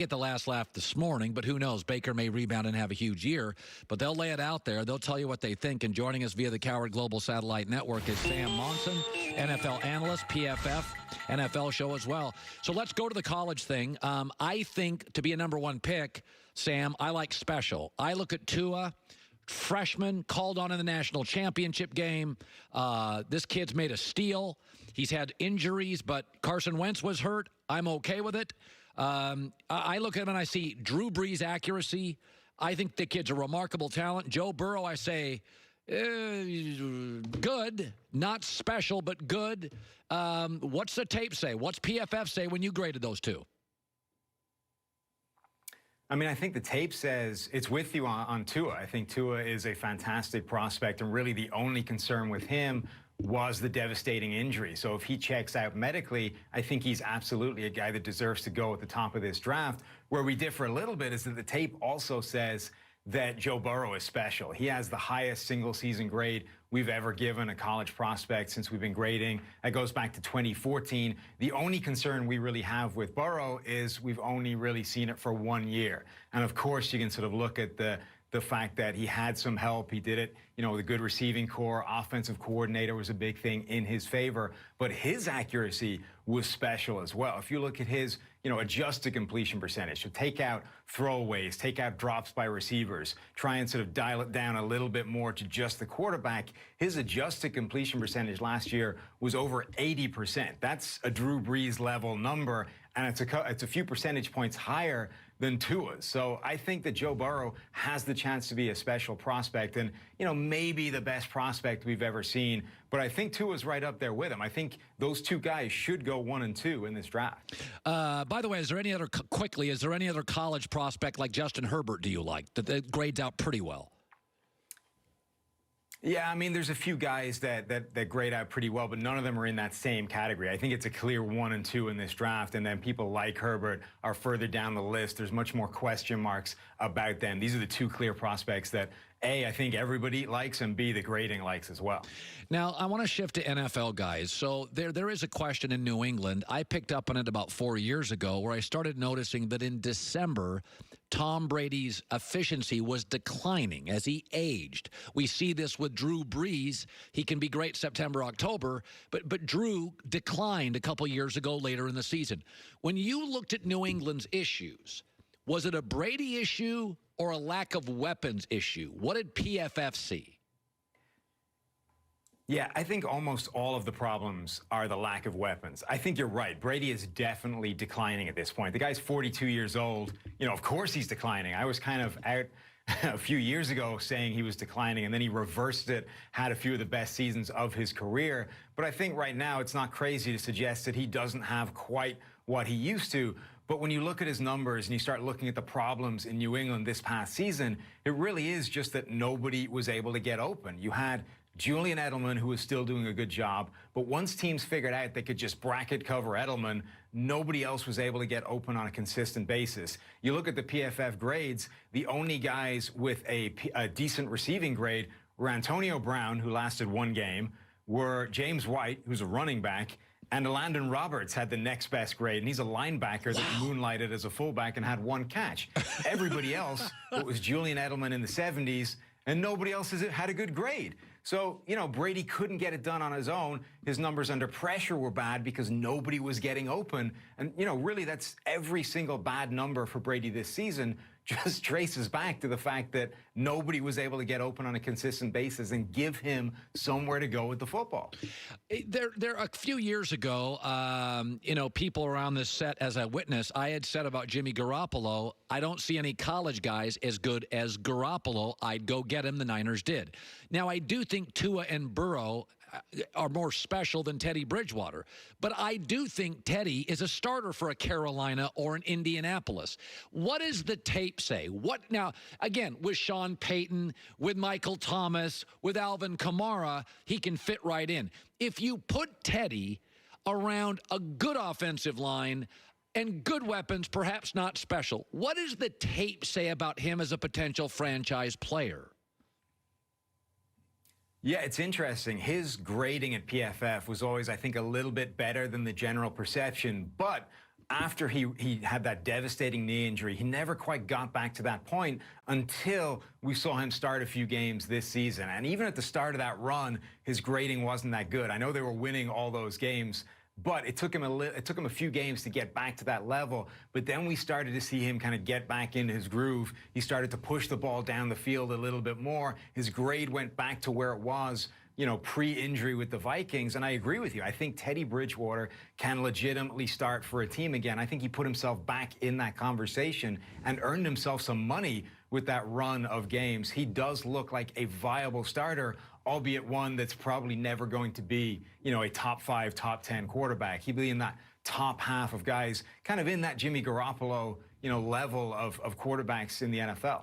Get the last laugh this morning, but who knows? Baker may rebound and have a huge year, but they'll lay it out there. They'll tell you what they think. And joining us via the Coward Global Satellite Network is Sam Monson, NFL analyst, PFF, NFL show as well. So let's go to the college thing. I think to be a number one pick, Sam, I like special. I look at Tua, freshman, called on in the national championship game. This kid's made a steal. He's had injuries, but Carson Wentz was hurt. I'm okay with it. I look at him and I see Drew Brees' accuracy. I think the kid's a remarkable talent. Joe Burrow, I say, good, not special, but good. What's the tape say? What's PFF say when you graded those two? I mean, I think the tape says it's with you on Tua. I think Tua is a fantastic prospect, and really the only concern with him was the devastating injury. So if he checks out medically, I think he's absolutely a guy that deserves to go at the top of this draft. Where we differ a little bit is that the tape also says that Joe Burrow is special. He has the highest single-season grade we've ever given a college prospect since we've been grading. That goes back to 2014. The only concern we really have with Burrow is we've only really seen it for 1 year. And of course, you can sort of look at the fact that he had some help. He did it, with a good receiving core. Offensive coordinator was a big thing in his favor. But his accuracy was special as well. If you look at his, adjusted completion percentage, so take out throwaways, take out drops by receivers, try and sort of dial it down a little bit more to just the quarterback, his adjusted completion percentage last year was over 80%. That's a Drew Brees level number, and it's a few percentage points higher than Tua's. So I think that Joe Burrow has the chance to be a special prospect and, maybe the best prospect we've ever seen. But I think Tua's right up there with him. I think those two guys should go 1 and 2 in this draft. By the way, is there any other college prospect like Justin Herbert do you like that grades out pretty well? Yeah, I mean, there's a few guys that grade out pretty well, but none of them are in that same category. I think it's a clear 1 and 2 in this draft, and then people like Herbert are further down the list. There's much more question marks about them. These are the two clear prospects that, A, I think everybody likes, and B, the grading likes as well. Now, I want to shift to NFL guys. So there is a question in New England. I picked up on it about 4 years ago where I started noticing that in December, Tom Brady's efficiency was declining as he aged. We see this with Drew Brees. He can be great September, October, but Drew declined a couple years ago later in the season. When you looked at New England's issues, was it a Brady issue or a lack of weapons issue? What did PFF see? Yeah, I think almost all of the problems are the lack of weapons. I think you're right. Brady is definitely declining at this point. The guy's 42 years old. Of course he's declining. I was kind of out a few years ago saying he was declining, and then he reversed it, had a few of the best seasons of his career. But I think right now it's not crazy to suggest that he doesn't have quite what he used to. But when you look at his numbers and you start looking at the problems in New England this past season, it really is just that nobody was able to get open. You had Julian Edelman, who was still doing a good job, but once teams figured out they could just bracket cover Edelman, nobody else was able to get open on a consistent basis. You look at the PFF grades, the only guys with a decent receiving grade were Antonio Brown, who lasted 1 game, were James White, who's a running back, and Landon Roberts had the next best grade, and he's a linebacker that moonlighted as a fullback and had 1 catch. Everybody else, it was Julian Edelman in the 70s, and nobody else had a good grade. So, Brady couldn't get it done on his own. His numbers under pressure were bad because nobody was getting open. And, really that's every single bad number for Brady this season just traces back to the fact that nobody was able to get open on a consistent basis and give him somewhere to go with the football. There a few years ago, people around this set as a witness, I had said about Jimmy Garoppolo, I don't see any college guys as good as Garoppolo. I'd go get him. The Niners did. Now, I do think Tua and Burrow are more special than Teddy Bridgewater. But I do think Teddy is a starter for a Carolina or an Indianapolis. What does the tape say? Now, again, with Sean Payton, with Michael Thomas, with Alvin Kamara, he can fit right in. If you put Teddy around a good offensive line and good weapons, perhaps not special, what does the tape say about him as a potential franchise player? Yeah, it's interesting. His grading at PFF was always, I think, a little bit better than the general perception. But after he had that devastating knee injury, he never quite got back to that point until we saw him start a few games this season. And even at the start of that run, his grading wasn't that good. I know they were winning all those games, but it took him a few games to get back to that level. But then we started to see him kind of get back into his groove. He started to push the ball down the field a little bit more. His grade went back to where it was, you know, pre-injury with the Vikings. And I agree with you. I think Teddy Bridgewater can legitimately start for a team again. I think he put himself back in that conversation and earned himself some money with that run of games. He does look like a viable starter, albeit one that's probably never going to be, you know, a top 5, top 10 quarterback. He'd be in that top half of guys, kind of in that Jimmy Garoppolo, you know, level of quarterbacks in the NFL.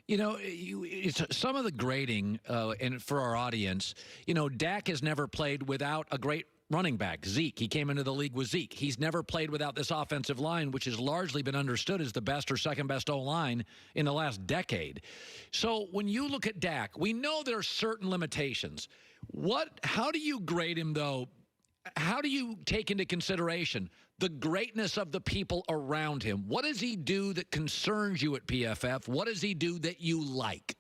You know, it's some of the grading, and for our audience, you know, Dak has never played without a great running back, Zeke. He came into the league with Zeke. He's never played without this offensive line, which has largely been understood as the best or second best O-line in the last decade. So when you look at Dak, we know there are certain limitations. How do you grade him, though? How do you take into consideration the greatness of the people around him? What does he do that concerns you at PFF? What does he do that you like?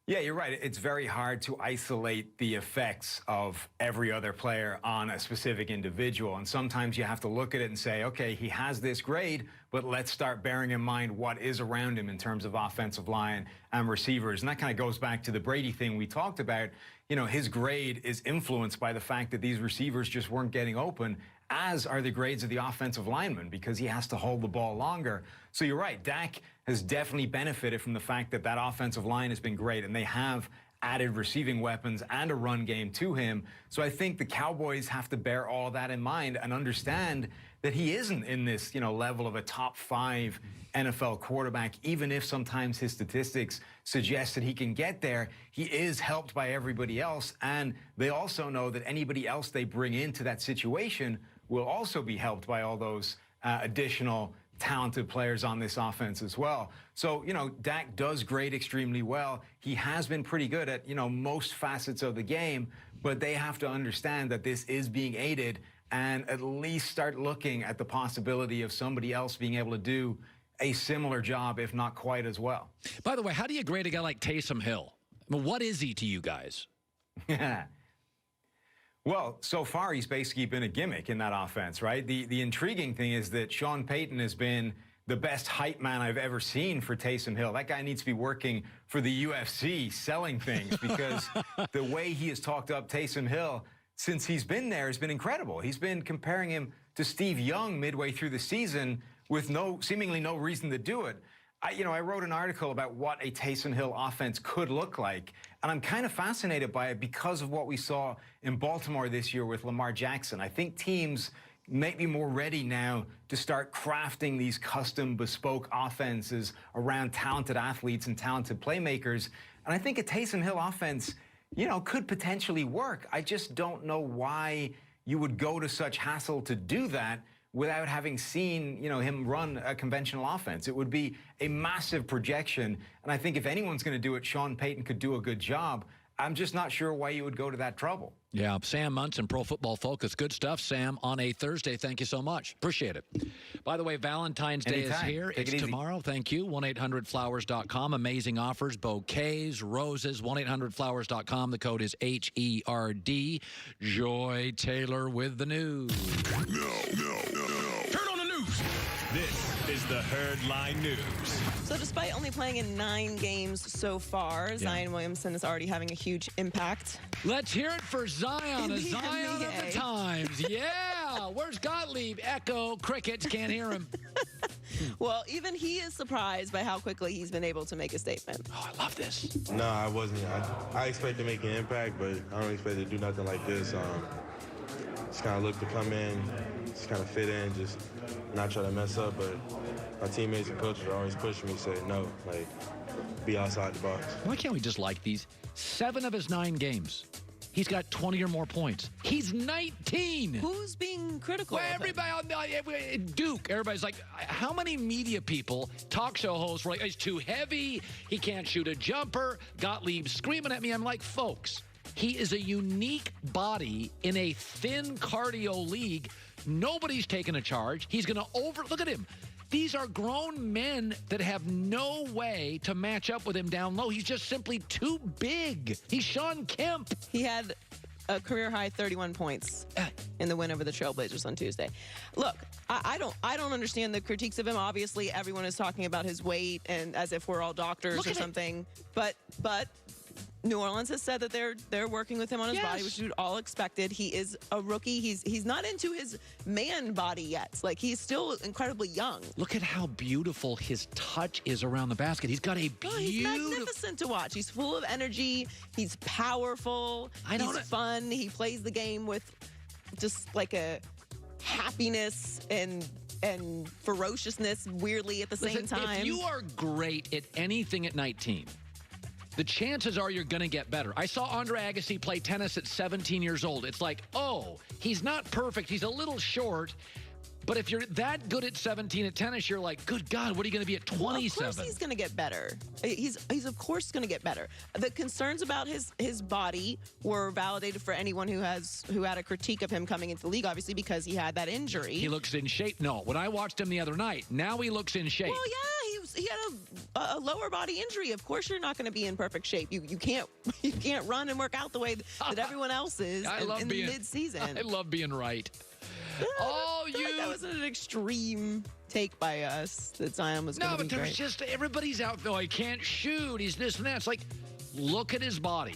Yeah, you're right. It's very hard to isolate the effects of every other player on a specific individual. And sometimes you have to look at it and say, okay, he has this grade, but let's start bearing in mind what is around him in terms of offensive line and receivers. And that kind of goes back to the Brady thing we talked about. You know, his grade is influenced by the fact that these receivers just weren't getting open, as are the grades of the offensive linemen, because he has to hold the ball longer. So you're right, Dak has definitely benefited from the fact that that offensive line has been great, and they have added receiving weapons and a run game to him. So I think the Cowboys have to bear all that in mind and understand that he isn't in this, you know, level of a top 5 NFL quarterback, even if sometimes his statistics suggest that he can get there. He is helped by everybody else, and they also know that anybody else they bring into that situation will also be helped by all those additional talented players on this offense as well. So, you know, Dak does grade extremely well. He has been pretty good at, you know, most facets of the game, but they have to understand that this is being aided and at least start looking at the possibility of somebody else being able to do a similar job, if not quite as well. By the way, how do you grade a guy like Taysom Hill? I mean, what is he to you guys? Well, so far he's basically been a gimmick in that offense, right? The intriguing thing is that Sean Payton has been the best hype man I've ever seen for Taysom Hill. That guy needs to be working for the UFC selling things, because the way he has talked up Taysom Hill since he's been there has been incredible. He's been comparing him to Steve Young midway through the season with seemingly no reason to do it. I wrote an article about what a Taysom Hill offense could look like, and I'm kind of fascinated by it because of what we saw in Baltimore this year with Lamar Jackson. I think teams may be more ready now to start crafting these custom, bespoke offenses around talented athletes and talented playmakers, and I think a Taysom Hill offense, you know, could potentially work. I just don't know why you would go to such hassle to do that without having seen, you know, him run a conventional offense. It would be a massive projection, and I think if anyone's going to do it, Sean Payton could do a good job. I'm just not sure why you would go to that trouble. Yeah, Sam Munson, Pro Football Focus. Good stuff, Sam, on a Thursday. Thank you so much. Appreciate it. By the way, Valentine's Day is here. It's tomorrow. Thank you. 1-800-Flowers.com. Amazing offers, bouquets, roses. 1-800-Flowers.com. The code is HERD. Joy Taylor with the news. No. Turn on the news. This is the Herdline News. So despite only playing in 9 games so far, Zion Williamson is already having a huge impact. Let's hear it for Zion, a Zion of the times. Yeah, where's Gottlieb? Echo, crickets, can't hear him. Well, even he is surprised by how quickly he's been able to make a statement. Oh, I love this. No, I wasn't. I expect to make an impact, but I don't expect to do nothing like this. Just kind of look to come in, just kind of fit in, just not try to mess up, but my teammates and coaches are always pushing me, saying no, like, be outside the box. Why can't we just like these? 7 of his 9 games, he's got 20 or more points. He's 19. Who's being critical? Well, everybody on Duke, everybody's like, how many media people, talk show hosts were like, he's too heavy, he can't shoot a jumper, Gottlieb screaming at me. I'm like, folks, he is a unique body in a thin cardio league. Nobody's taking a charge. He's going to look at him. These are grown men that have no way to match up with him down low. He's just simply too big. He's Sean Kemp. He had a career-high 31 points in the win over the Trailblazers on Tuesday. Look, I don't understand the critiques of him. Obviously, everyone is talking about his weight and as if we're all doctors or something. But New Orleans has said that they're working with him on his body, which we all expected. He is a rookie. He's not into his man body yet. Like, he's still incredibly young. Look at how beautiful his touch is around the basket. He's got a beautiful... He's magnificent to watch. He's full of energy. He's powerful. He's fun. He plays the game with just like a happiness and ferociousness, weirdly, at the same time. If you are great at anything at 19, the chances are you're going to get better. I saw Andre Agassi play tennis at 17 years old. It's like, oh, he's not perfect. He's a little short. But if you're that good at 17 at tennis, you're like, good God, what are you going to be at 27? Well, of course he's going to get better. He's of course going to get better. The concerns about his body were validated for anyone who had a critique of him coming into the league, obviously, because he had that injury. He looks in shape. No, when I watched him the other night, now he looks in shape. Well, yeah, he had a lower body injury. Of course, you're not going to be in perfect shape. You can't run and work out the way that everyone else is in the mid-season. I love being right. That wasn't an extreme take by us that Zion was going to be great. No, but there's just everybody's out. Oh, he can't shoot. He's this and that. It's like, look at his body.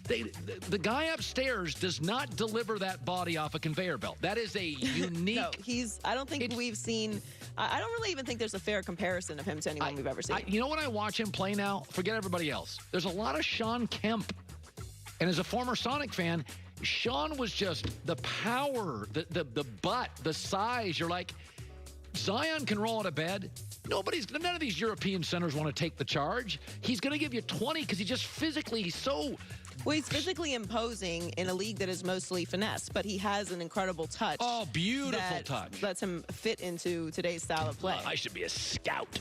The guy upstairs does not deliver that body off a conveyor belt. That is a unique. No, I don't think we've seen. I don't really even think there's a fair comparison of him to anyone we've ever seen. You know, when I watch him play now, forget everybody else. There's a lot of Sean Kemp, and as a former Sonic fan, Sean was just the power, the butt, the size. You're like, Zion can roll out of bed. None of these European centers want to take the charge. He's going to give you 20 because he's so... Well, he's physically imposing in a league that is mostly finesse, but he has an incredible touch. Oh, beautiful touch. That lets him fit into today's style of play. I should be a scout.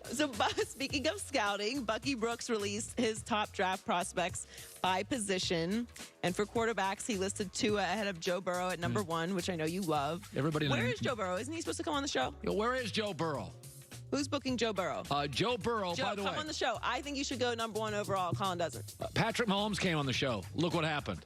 So, speaking of scouting, Bucky Brooks released his top draft prospects by position. And for quarterbacks, he listed Tua ahead of Joe Burrow at number 1, which I know you love. Where is Joe Burrow? Isn't he supposed to come on the show? Where is Joe Burrow? Who's booking Joe Burrow? Joe Burrow, by the way. Come on the show. I think you should go number 1 overall. Colin doesn't. Patrick Mahomes came on the show. Look what happened.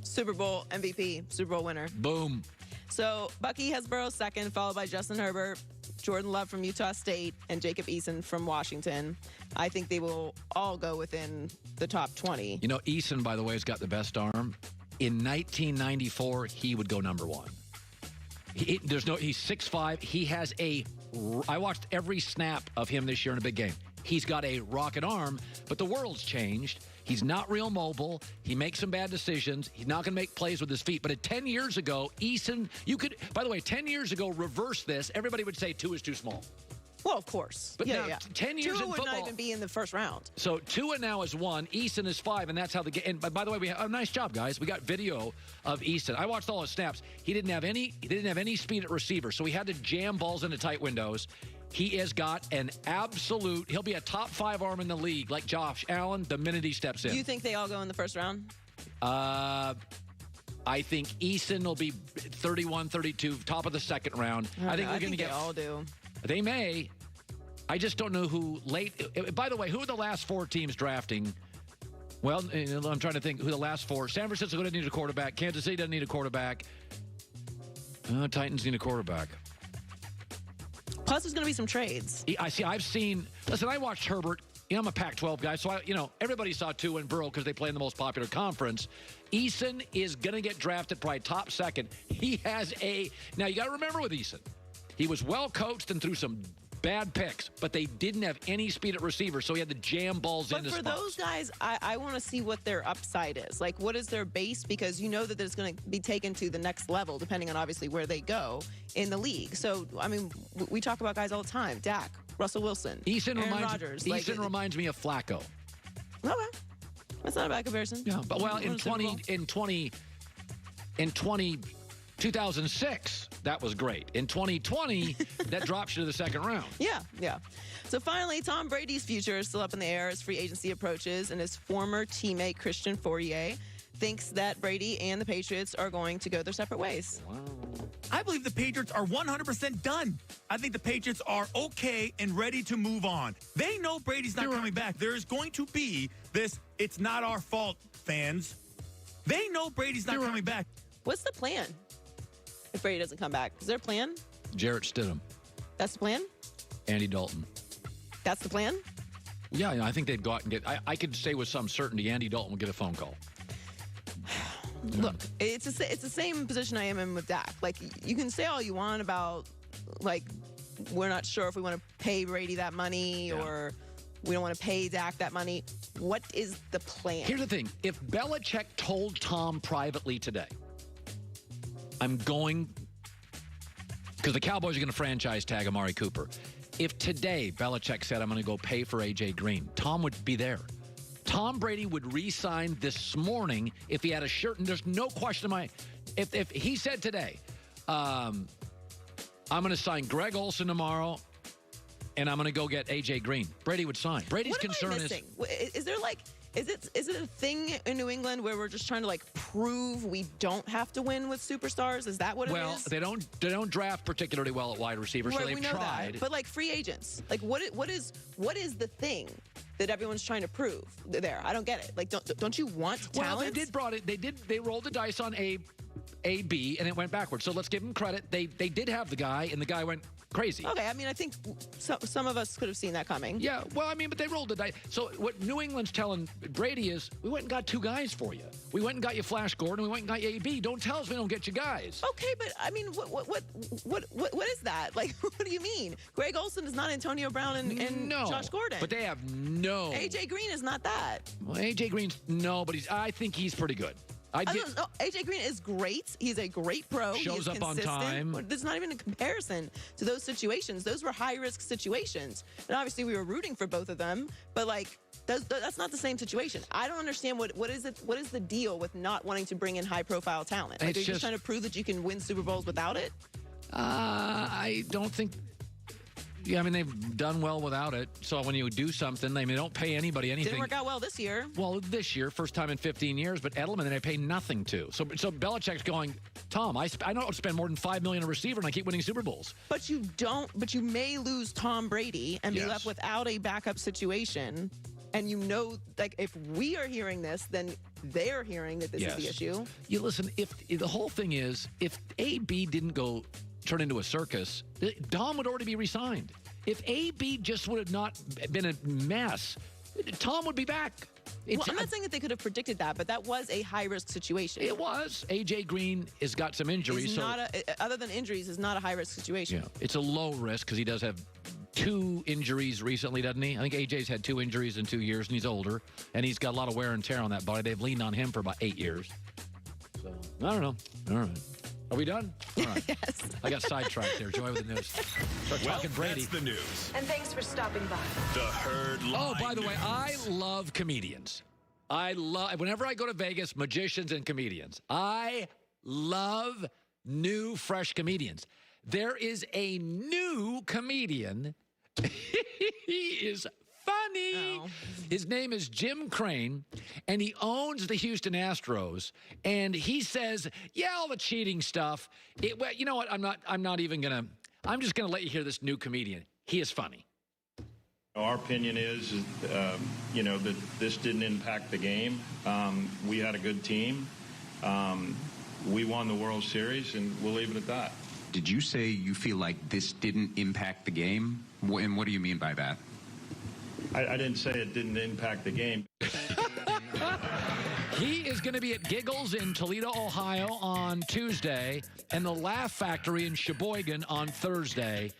Super Bowl MVP, Super Bowl winner. Boom. So Bucky has Burrow second, followed by Justin Herbert, Jordan Love from Utah State, and Jacob Eason from Washington. I think they will all go within the top 20. You know, Eason, by the way, has got the best arm. In 1994, he would go number 1. He's 6'5". He has I watched every snap of him this year in a big game. He's got a rocket arm, but the world's changed. He's not real mobile. He makes some bad decisions. He's not going to make plays with his feet. But 10 years ago, Eason, by the way, 10 years ago, reverse this. Everybody would say Tua is too small. Well, of course. But now, 10 years Tua in would football, not even be in the first round. So Tua now is 1, Eason is 5, and that's how the game. And by the way, we have a nice job, guys. We got video of Eason. I watched all his snaps. He didn't have any speed at receiver, so he had to jam balls into tight windows. He has got an absolute. He'll be a top 5 arm in the league, like Josh Allen, the minute he steps in. Do you think they all go in the first round? I think Eason will be 31, 32, top of the second round. I think we're going to get. They all do. They may. I just don't know who late. By the way, who are the last 4 teams drafting? Well, I'm trying to think who the last 4. San Francisco doesn't need a quarterback. Kansas City doesn't need a quarterback. Titans need a quarterback. Plus, there's going to be some trades. Listen, I watched Herbert. I'm a Pac-12 guy, so everybody saw Tua and Burrow because they play in the most popular conference. Eason is going to get drafted probably top 2nd. He has now you got to remember with Eason, he was well coached and threw some bad picks, but they didn't have any speed at receiver, so he had to jam balls into spots. But for those guys, I want to see what their upside is. Like, what is their base? Because you know that it's going to be taken to the next level, depending on obviously where they go in the league. So, I mean, we talk about guys all the time. Dak, Russell Wilson, Aaron Rodgers. Eason reminds me of Flacco. Okay. That's not a bad comparison. Yeah, but well, in 2006, that was great. In 2020, that drops you to the second round. Yeah. So finally, Tom Brady's future is still up in the air as free agency approaches, and his former teammate Christian Fourier thinks that Brady and the Patriots are going to go their separate ways. Wow. I believe the Patriots are 100% done. I think the Patriots are okay and ready to move on. They know Brady's not coming back. There is going to be this, it's not our fault, fans. They know Brady's not coming back. What's the plan if Brady doesn't come back? Is there a plan? Jarrett Stidham, That's the plan? Andy Dalton. That's the plan? Yeah, I think they'd go out and get. I could say with some certainty Andy Dalton will get a phone call. Look, it's the same position I am in with Dak. Like, you can say all you want about, like, we're not sure if we want to pay Brady that money or we don't want to pay Dak that money. What is the plan? Here's the thing. If Belichick told Tom privately today, I'm going, because the Cowboys are going to franchise tag Amari Cooper. If today Belichick said, I'm going to go pay for A.J. Green, Tom would be there. Tom Brady would re-sign this morning if he had a shirt, and there's no question in my. If he said today, I'm going to sign Greg Olsen tomorrow, and I'm going to go get A.J. Green, Brady would sign. Brady's what concern am I missing? Is there like, is it a thing in New England where we're just trying to like prove we don't have to win with superstars? Is that what it is? Well, they don't draft particularly well at wide receiver, so Right, they've we know tried. that. But like free agents, like what is the thing that everyone's trying to prove there? I don't get it. Like, don't you want talent? Well, they rolled the dice on A, B, and it went backwards. So let's give them credit. They did have the guy, and the guy went crazy. Okay, I mean, I think some of us could have seen that coming. Yeah, well, I mean, but they rolled the dice. So what New England's telling Brady is, we went and got two guys for you. We went and got you Flash Gordon. We went and got you AB. Don't tell us we don't get you guys. Okay, but I mean, what is that? Like, what do you mean? Greg Olsen is not Antonio Brown and No, Josh Gordon. but they have no. AJ Green is not that. Well, AJ Green's no, but I think he's pretty good. AJ Green is great. He's a great pro. Shows up on consistent. time. There's not even a comparison to those situations. Those were high-risk situations. And obviously we were rooting for both of them, but like that's not the same situation. I don't understand what is the deal with not wanting to bring in high-profile talent? Like, are you just trying to prove that you can win Super Bowls without it? I don't think. Yeah, I mean, they've done well without it. So when you do something, they don't pay anybody anything. Didn't work out well this year. Well, this year, first time in 15 years, but Edelman, they pay nothing to. So Belichick's going, Tom, I don't spend more than $5 million a receiver, and I keep winning Super Bowls. But you don't. But you may lose Tom Brady and be left without a backup situation. And you know, like, if we are hearing this, then they're hearing that this is the issue. You listen, if the whole thing is, if AB didn't turn into a circus, Dom would already be re-signed. If AB just would have not been a mess, Tom would be back. Well, I'm not saying that they could have predicted that, but that was a high-risk situation. It was. A.J. Green has got some injuries. Other than injuries, is not a high-risk situation. Yeah, it's a low risk because he does have 2 injuries recently, doesn't he? I think A.J.'s had 2 injuries in 2 years, and he's older, and he's got a lot of wear and tear on that body. They've leaned on him for about 8 years. So, I don't know. All right. Are we done? All right. Yes. I got sidetracked there. Joy with the news. Start talking Brady. That's the news. And thanks for stopping by. The Herd Line Oh, by the way, News. I love comedians. Whenever I go to Vegas, magicians and comedians. I love new, fresh comedians. There is a new comedian. He is funny. Oh. His name is Jim Crane, and he owns the Houston Astros. And he says, yeah, all the cheating stuff. Well, you know what? I'm just gonna let you hear this new comedian. He is funny. Our opinion is that this didn't impact the game. We had a good team. We won the World Series, and we'll leave it at that. Did you say you feel like this didn't impact the game? And what do you mean by that? I didn't say it didn't impact the game. He is going to be at Giggles in Toledo, Ohio on Tuesday, and the Laugh Factory in Sheboygan on Thursday.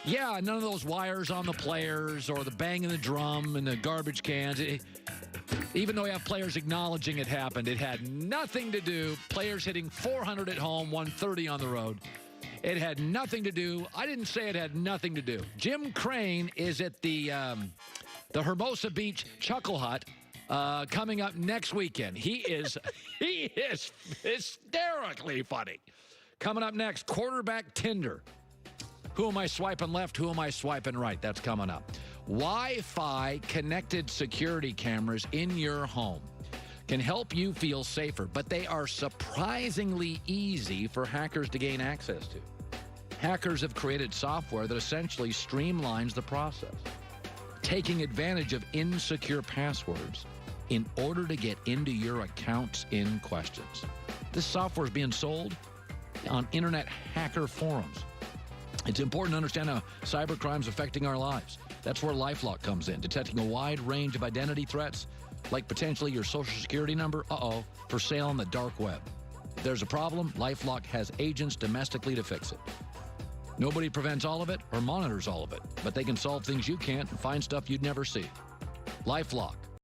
Yeah, none of those wires on the players or the banging the drum and the garbage cans. Even though we have players acknowledging it happened, it had nothing to do. Players hitting 400 at home, 130 on the road. It had nothing to do. I didn't say it had nothing to do. Jim Crane is at the Hermosa Beach Chuckle Hut coming up next weekend. He is hysterically funny. Coming up next, quarterback Tinder. Who am I swiping left? Who am I swiping right? That's coming up. Wi-Fi connected security cameras in your home. can help you feel safer, but they are surprisingly easy for hackers to gain access to. Hackers have created software that essentially streamlines the process, taking advantage of insecure passwords in order to get into your accounts in questions. This software is being sold on internet hacker forums. It's important to understand how cybercrime is affecting our lives. That's where LifeLock comes in, detecting a wide range of identity threats, like potentially your social security number, for sale on the dark web. If there's a problem, LifeLock has agents domestically to fix it. Nobody prevents all of it or monitors all of it, but they can solve things you can't and find stuff you'd never see. LifeLock,